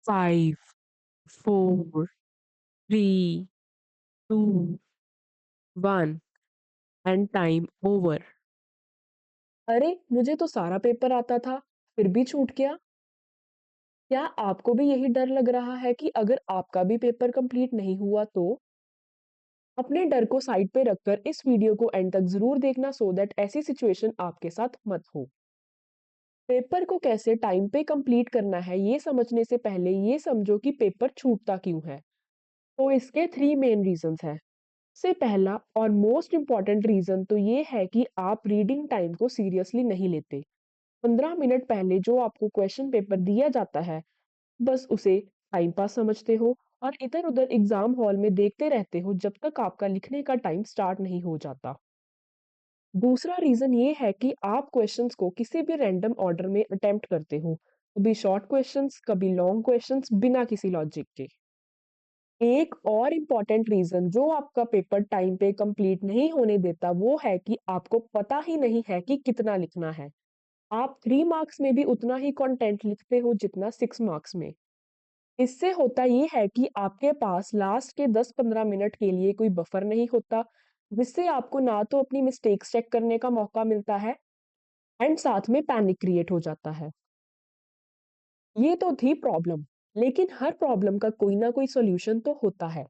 5, 4, 3, 2, 1 and time over. अरे! मुझे तो सारा पेपर आता था, फिर भी छूट गया। क्या आपको भी यही डर लग रहा है कि अगर आपका भी पेपर कंप्लीट नहीं हुआ तो? अपने डर को साइड पे रखकर इस वीडियो को एंड तक ज़रूर देखना सो दैट ऐसी सिचुएशन आपके साथ मत हो। पेपर को कैसे टाइम पे कंप्लीट करना है, ये समझने से पहले ये समझो कि पेपर छूटता क्यों है। तो इसके 3 मेन रीज़न्स हैं। सबसे पहला और मोस्ट इम्पोर्टेंट रीज़न तो ये है कि आप रीडिंग टाइम को सीरियसली नहीं लेते। 15 मिनट पहले जो आपको क्वेश्चन पेपर दिया जाता है, बस उसे टाइम पास समझते हो और इधर-उधर एग्ज़ाम हॉल में देखते रहते हो जब तक आपका लिखने का टाइम स्टार्ट नहीं हो जाता। दूसरा रीज़न ये है कि आप क्वेश्चंस को किसी भी रैंडम ऑर्डर में अटेम्प्ट करते हो। कभी शॉर्ट क्वेश्चंस, कभी लॉन्ग क्वेश्चंस बिना किसी लॉजिक के। एक और इम्पोर्टेंट रीज़न जो आपका पेपर टाइम पे कंप्लीट नहीं होने देता वो है कि आपको पता ही नहीं है कि कितना लिखना है। आप 3 मार्क्स में भी उतना ही कंटेंट लिखते हो जितना 6 मार्क्स में। इससे होता ये है कि आपके पास लास्ट के 10-15 मिनट के लिए कोई बफर नहीं होता, जिससे आपको ना तो अपनी मिस्टेक्स चेक करने का मौका मिलता है एंड साथ में पैनिक क्रिएट हो जाता है। ये तो थी प्रॉब्लम, लेकिन हर प्रॉब्लम का कोई ना कोई सॉल्यूशन तो होता है।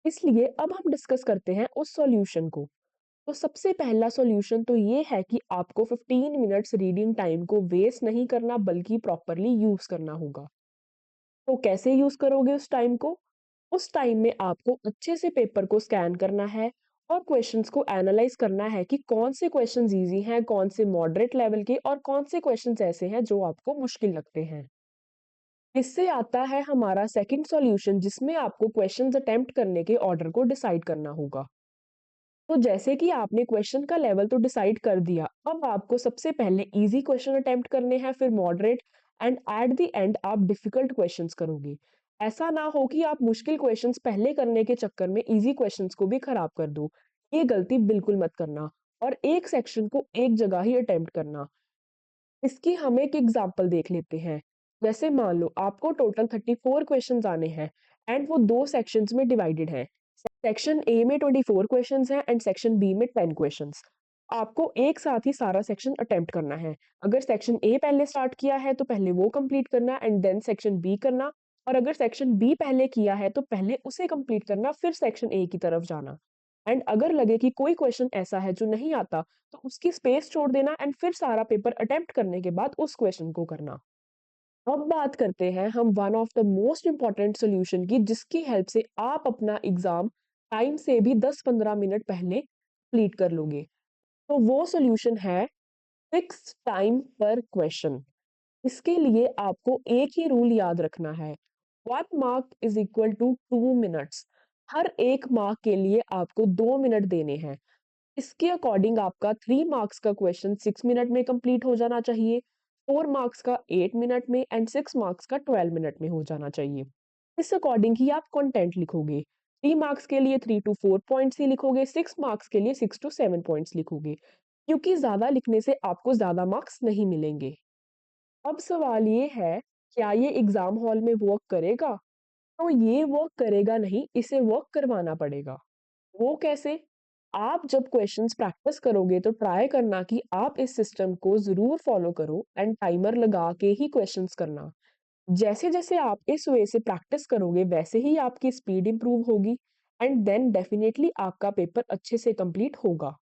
इसलिए अब हम डिस्कस करते हैं उस सॉल्यूशन को। तो सबसे पहला सॉल्यूशन तो ये है कि आपको 15 मिनट्स रीडिंग टाइम को वेस्ट नहीं करना बल्कि प्रॉपर्ली यूज़ करना होगा। तो कैसे यूज़ करोगे उस टाइम को? उस टाइम में आपको अच्छे से पेपर को स्कैन करना है और क्वेश्चंस को एनालाइज़ करना है कि कौन से क्वेश्चंस ईज़ी हैं, कौन से मॉडरेट लेवल के और कौन से क्वेश्चंस ऐसे हैं जो आपको मुश्किल लगते हैं। इससे आता है हमारा सेकंड सॉल्यूशन जिसमें आपको क्वेश्चंस अटेम्प्ट करने के ऑर्डर को डिसाइड करना होगा। तो जैसे कि आपने क्वेश्चन का लेवल तो डिसाइड कर दिया, अब आपको सबसे पहले ईज़ी क्वेश्चन अटेम्प्ट करने हैं, फिर moderate and at the end आप डिफिकल्ट क्वेश्चंस करोगे। ऐसा ना हो कि आप मुश्किल क्वेश्चंस पहले करने के चक्कर में ईज़ी क्वेश्चंस को भी खराब कर दो। ये गलती बिल्कुल मत करना और एक सेक्शन को एक जगह ही अटेम्प्ट करना। इसकी हम एक एग्जांपल देख लेते हैं। जैसे मान लो आपको टोटल 34 क्वेश्चंस आने हैं एंड वो 2 सेक्शंस में डिवाइडेड हैं। सेक्शन ए में 24 क्वेश्चंस हैं एंड सेक्शन बी में 10 क्वेश्चंस। आपको एक साथ ही सारा सेक्शन अटेम्प्ट करना है। अगर सेक्शन ए पहले स्टार्ट किया है तो पहले वो कंप्लीट करना एंड देन सेक्शन बी करना और अगर सेक्शन बी पहले किया है तो पहले उसे कंप्लीट करना फिर सेक्शन ए की तरफ जाना। एंड अगर लगे कि कोई क्वेश्चन ऐसा है जो नहीं आता तो उसकी स्पेस छोड़ देना एंड फिर सारा पेपर अटेम्प्ट करने के बाद उस क्वेश्चन को करना। अब बात करते हैं हम one of the most important solution की जिसकी हेल्प से आप अपना एग्जाम टाइम से भी 10-15 मिनट पहले कंप्लीट कर लोगे। तो वो सॉल्यूशन है फिक्स टाइम पर क्वेश्चन। इसके लिए आपको एक ही रूल याद रखना है, 1 mark is equal to 2 minutes. हर 1 मार्क के लिए आपको 2 मिनट देने हैं। इसके अकॉर्डिंग आपका 3 मार्क्स का क्वेश्चन 6 मिनट में कंप्लीट हो जाना चाहिए, 4 मार्क्स का 8 मिनट में एंड 6 मार्क्स का 12 मिनट में हो जाना चाहिए। इस अकॉर्डिंग ही आप कंटेंट लिखोगे। 3 मार्क्स के लिए 3 टू 4 पॉइंट्स ही लिखोगे, 6 मार्क्स के लिए 6 टू 7 पॉइंट्स लिखोगे, क्योंकि ज़्यादा लिखने से आपको ज़्यादा मार्क्स नहीं मिलेंगे। अब सवाल ये है, क्या ये एग्ज़ाम हॉल में वर्क करेगा? तो ये वर्क करेगा नहीं, इसे वर्क करवाना पड़ेगा। वो कैसे? आप जब क्वेश्चंस प्रैक्टिस करोगे तो ट्राई करना कि आप इस सिस्टम को ज़रूर फॉलो करो एंड टाइमर लगा के ही क्वेश्चंस करना। जैसे-जैसे आप इस वे से प्रैक्टिस करोगे वैसे ही आपकी स्पीड इम्प्रूव होगी एंड देन डेफिनिटली आपका पेपर अच्छे से कंप्लीट होगा।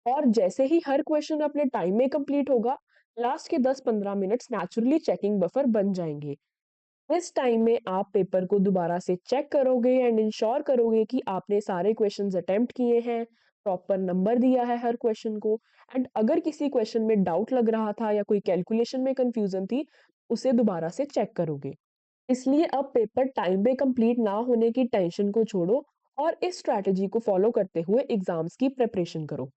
और जैसे ही हर क्वेश्चन अपने टाइम में कंप्लीट होगा, लास्ट के 10-15 मिनट्स नेचुरली चेकिंग बफर बन जाएँगे। इस टाइम में आप पेपर को दोबारा से चेक करोगे एंड इंश्योर करोगे कि आपने सारे क्वेश्चंस अटेम्प्ट किए हैं, प्रॉपर नंबर दिया है हर क्वेश्चन को एंड अगर किसी क्वेश्चन में डाउट लग रहा था या कोई कैलकुलेशन में कंफ्यूजन थी, उसे दोबारा से चेक करोगे। इसलिए अब पेपर टाइम पे कंप्लीट ना होने की टेंशन को छोड़ो और इस स्ट्रैटेजी को फॉलो करते हुए एग्जाम्स की प्रिपरेशन करो।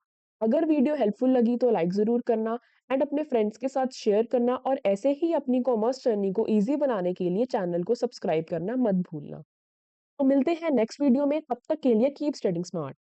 अगर वीडियो हेल्पफुल लगी तो लाइक ज़रूर करना एंड अपने फ्रेंड्स के साथ शेयर करना और ऐसे ही अपनी कॉमर्स जर्नी को इजी बनाने के लिए चैनल को सब्सक्राइब करना मत भूलना। तो मिलते हैं नेक्स्ट वीडियो में, तब तक के लिए कीप स्टडिंग स्मार्ट।